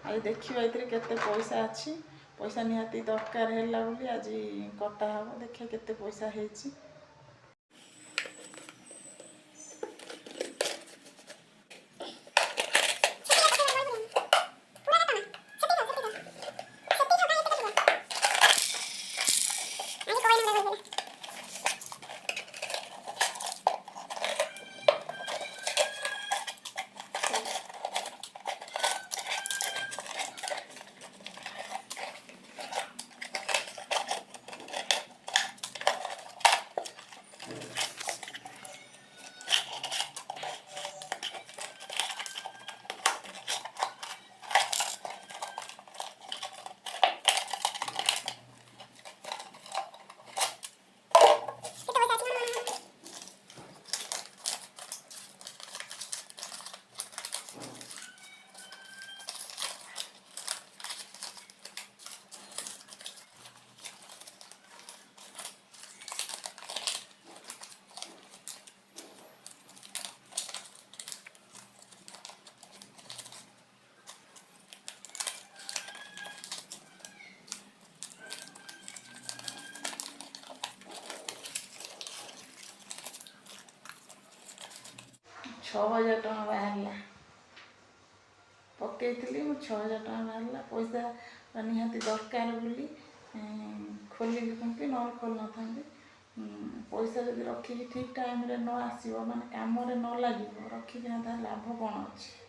आज देखिए ये केते पैसा अच्छी पैसा निहाती दरकार है बोली आज कटा हम देखिए केते पैसा है। छः हजार टका बाहर पकई मु 6000 टका बाहर पैसा निहाती दरकार बोली खोली कि न खोल न था पैसा जब रखिकी ठीक टाइम न आसो माने कम न लगे रखिकी लाभ कौन अच्छे।